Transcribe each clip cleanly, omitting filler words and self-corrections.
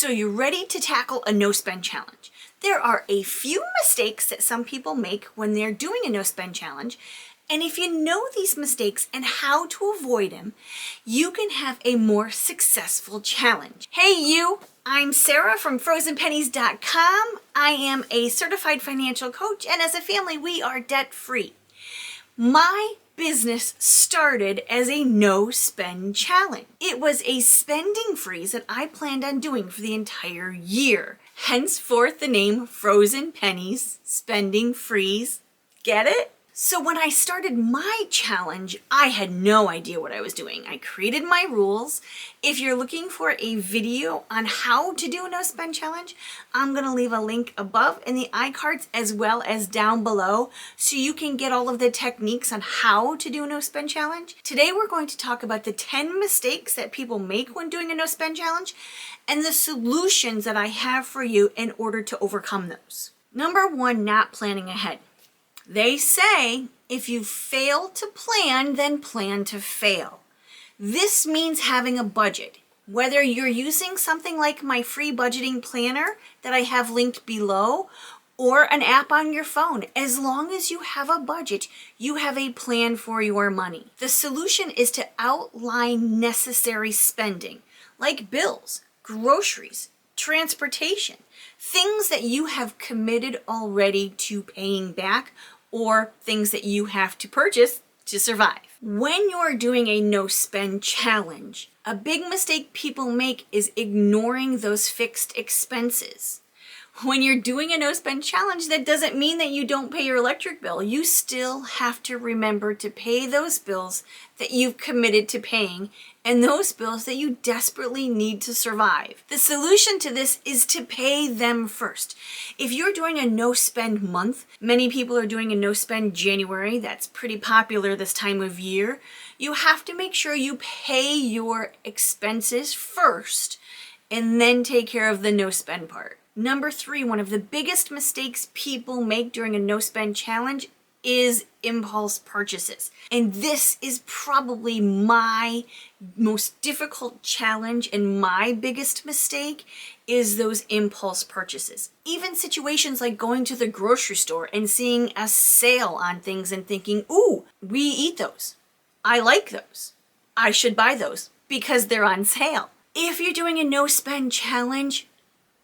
So you're ready to tackle a no-spend challenge. There are a few mistakes that some people make when they're doing a no-spend challenge, and if you know these mistakes and how to avoid them, you can have a more successful challenge. Hey you! I'm Sarah from FrozenPennies.com. I am a certified financial coach, and as a family, we are debt-free. My business started as a no-spend challenge. It was a spending freeze that I planned on doing for the entire year. Henceforth, the name Frozen Pennies Spending Freeze. Get it? So when I started my challenge, I had no idea what I was doing. I created my rules. If you're looking for a video on how to do a no-spend challenge, I'm going to leave a link above in the iCards as well as down below so you can get all of the techniques on how to do a no-spend challenge. Today we're going to talk about the 10 mistakes that people make when doing a no-spend challenge and the solutions that I have for you in order to overcome those. Number 1, not planning ahead. They say, if you fail to plan, then plan to fail. This means having a budget. Whether you're using something like my free budgeting planner that I have linked below, or an app on your phone, as long as you have a budget, you have a plan for your money. The solution is to outline necessary spending, like bills, groceries, transportation, things that you have committed already to paying back or things that you have to purchase to survive. When you're doing a no-spend challenge, a big mistake people make is ignoring those fixed expenses. When you're doing a no-spend challenge, that doesn't mean that you don't pay your electric bill. You still have to remember to pay those bills that you've committed to paying and those bills that you desperately need to survive. The solution to this is to pay them first. If you're doing a no-spend month, many people are doing a no-spend January, that's pretty popular this time of year, you have to make sure you pay your expenses first and then take care of the no-spend part. Number 3, one of the biggest mistakes people make during a no-spend challenge is impulse purchases. And this is probably my most difficult challenge and my biggest mistake is those impulse purchases. Even situations like going to the grocery store and seeing a sale on things and thinking, ooh, we eat those. I like those. I should buy those because they're on sale. If you're doing a no-spend challenge,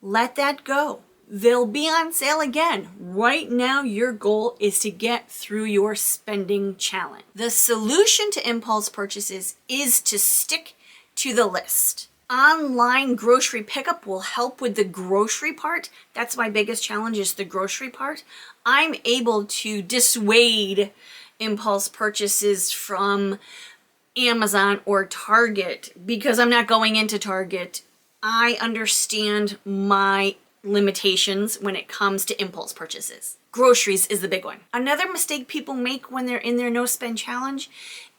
let that go. They'll be on sale again. Right now, your goal is to get through your spending challenge. The solution to impulse purchases is to stick to the list. Online grocery pickup will help with the grocery part. That's my biggest challenge, is the grocery part. I'm able to dissuade impulse purchases from Amazon or Target because I'm not going into Target. I understand my limitations when it comes to impulse purchases. Groceries is the big one. Another mistake people make when they're in their no-spend challenge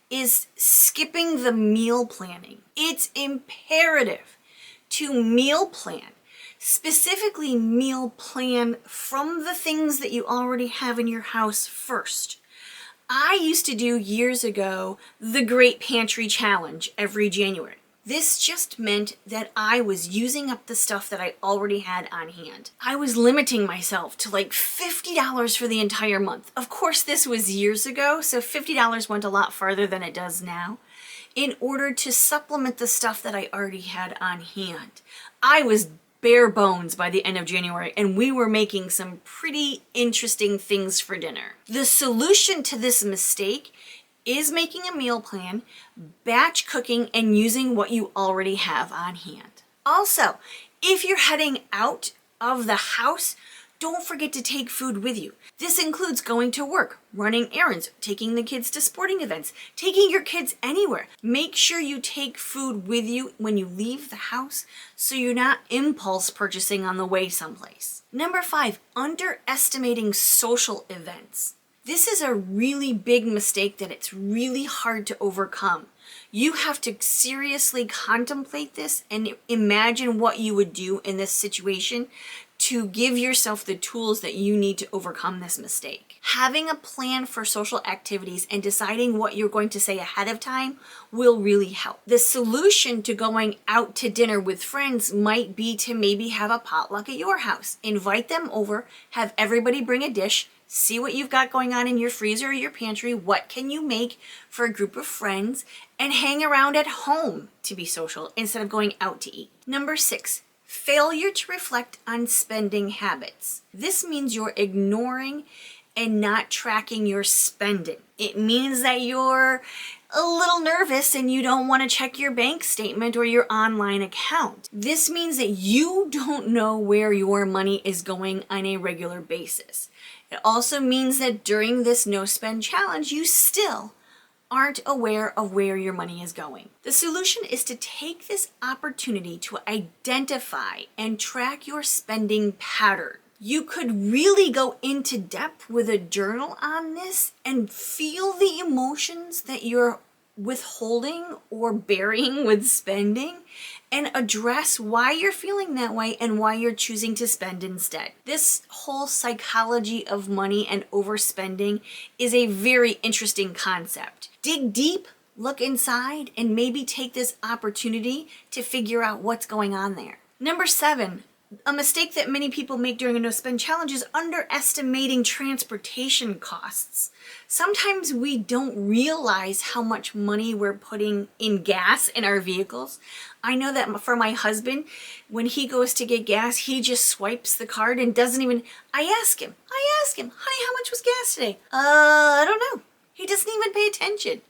is skipping the meal planning. It's imperative to meal plan. Specifically meal plan from the things that you already have in your house first. I used to do years ago the Great Pantry Challenge every January. This just meant that I was using up the stuff that I already had on hand. I was limiting myself to like $50 for the entire month. Of course, this was years ago, so $50 went a lot farther than it does now, in order to supplement the stuff that I already had on hand. I was bare bones by the end of January, and we were making some pretty interesting things for dinner. The solution to this mistake is making a meal plan, batch cooking, and using what you already have on hand. Also, if you're heading out of the house, don't forget to take food with you. This includes going to work, running errands, taking the kids to sporting events, taking your kids anywhere. Make sure you take food with you when you leave the house so you're not impulse purchasing on the way someplace. Number 5, underestimating social events. This is a really big mistake that it's really hard to overcome. You have to seriously contemplate this and imagine what you would do in this situation to give yourself the tools that you need to overcome this mistake. Having a plan for social activities and deciding what you're going to say ahead of time will really help. The solution to going out to dinner with friends might be to maybe have a potluck at your house. Invite them over, have everybody bring a dish, see what you've got going on in your freezer or your pantry, what can you make for a group of friends, and hang around at home to be social instead of going out to eat. Number 6, failure to reflect on spending habits. This means you're ignoring and not tracking your spending. It means that you're a little nervous and you don't want to check your bank statement or your online account. This means that you don't know where your money is going on a regular basis. It also means that during this no spend challenge, you still aren't aware of where your money is going. The solution is to take this opportunity to identify and track your spending pattern. You could really go into depth with a journal on this and feel the emotions that you're withholding or burying with spending, and address why you're feeling that way and why you're choosing to spend instead. This whole psychology of money and overspending is a very interesting concept. Dig deep, look inside, and maybe take this opportunity to figure out what's going on there. Number 7, a mistake that many people make during a no spend challenge is underestimating transportation costs. Sometimes we don't realize how much money we're putting in gas in our vehicles. I know that for my husband, when he goes to get gas, he just swipes the card and doesn't even, I ask him, honey, how much was gas today? I don't know. He doesn't even pay attention.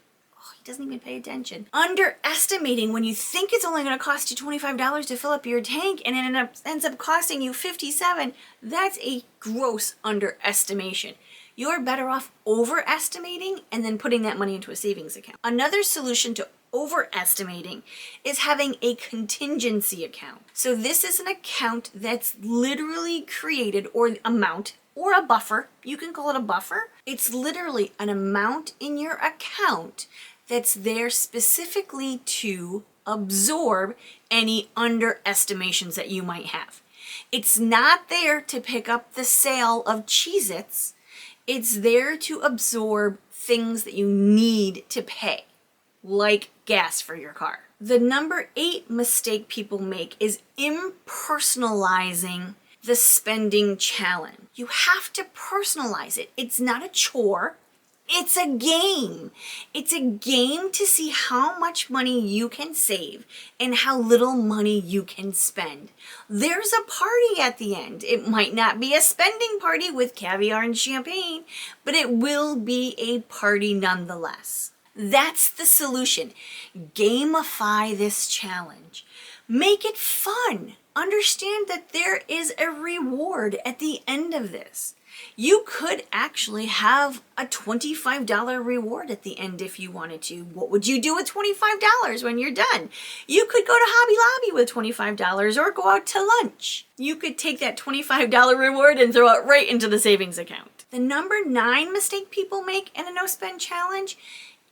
Doesn't even pay attention. Underestimating when you think it's only going to cost you $25 to fill up your tank and it ends up costing you $57, that's a gross underestimation. You're better off overestimating and then putting that money into a savings account. Another solution to overestimating is having a contingency account. So this is an account that's literally created, or amount, or a buffer. You can call it a buffer. It's literally an amount in your account that's there specifically to absorb any underestimations that you might have. It's not there to pick up the sale of Cheez-Its. It's there to absorb things that you need to pay, like gas for your car. The number 8 mistake people make is impersonalizing the spending challenge. You have to personalize it. It's not a chore. It's a game. It's a game to see how much money you can save and how little money you can spend. There's a party at the end. It might not be a spending party with caviar and champagne, but it will be a party nonetheless. That's the solution. Gamify this challenge. Make it fun. Understand that there is a reward at the end of this. You could actually have a $25 reward at the end if you wanted to. What would you do with $25 when you're done? You could go to Hobby Lobby with $25 or go out to lunch. You could take that $25 reward and throw it right into the savings account. The number 9 mistake people make in a no spend challenge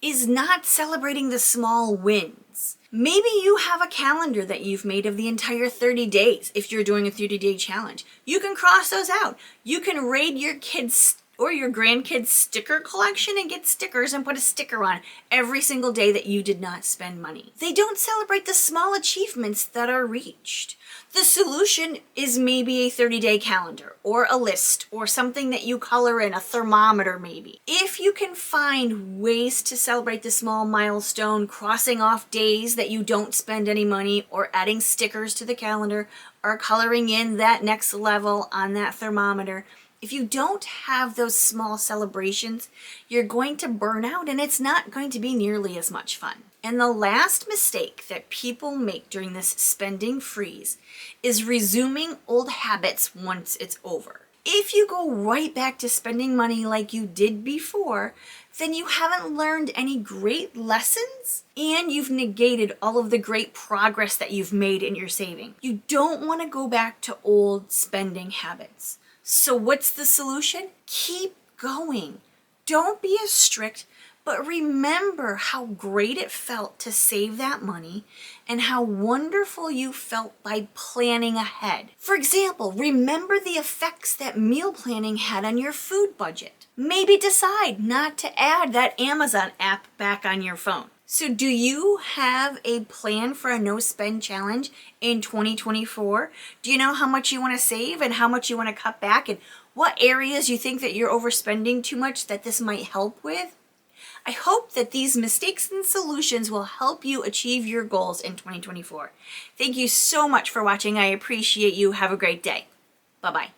is not celebrating the small wins. Maybe you have a calendar that you've made of the entire 30 days if you're doing a 30-day challenge. You can cross those out. You can raid your kids' or your grandkids' sticker collection and get stickers and put a sticker on every single day that you did not spend money. They don't celebrate the small achievements that are reached. The solution is maybe a 30-day calendar or a list or something that you color in, a thermometer maybe. If you can find ways to celebrate the small milestone, crossing off days that you don't spend any money, or adding stickers to the calendar, or coloring in that next level on that thermometer, if you don't have those small celebrations, you're going to burn out and it's not going to be nearly as much fun. And the last mistake that people make during this spending freeze is resuming old habits once it's over. If you go right back to spending money like you did before, then you haven't learned any great lessons and you've negated all of the great progress that you've made in your saving. You don't want to go back to old spending habits. So what's the solution? Keep going. Don't be as strict, but remember how great it felt to save that money and how wonderful you felt by planning ahead. For example, remember the effects that meal planning had on your food budget. Maybe decide not to add that Amazon app back on your phone. So do you have a plan for a no spend challenge in 2024? Do you know how much you want to save and how much you want to cut back and what areas you think that you're overspending too much that this might help with? I hope that these mistakes and solutions will help you achieve your goals in 2024. Thank you so much for watching. I appreciate you. Have a great day. Bye-bye.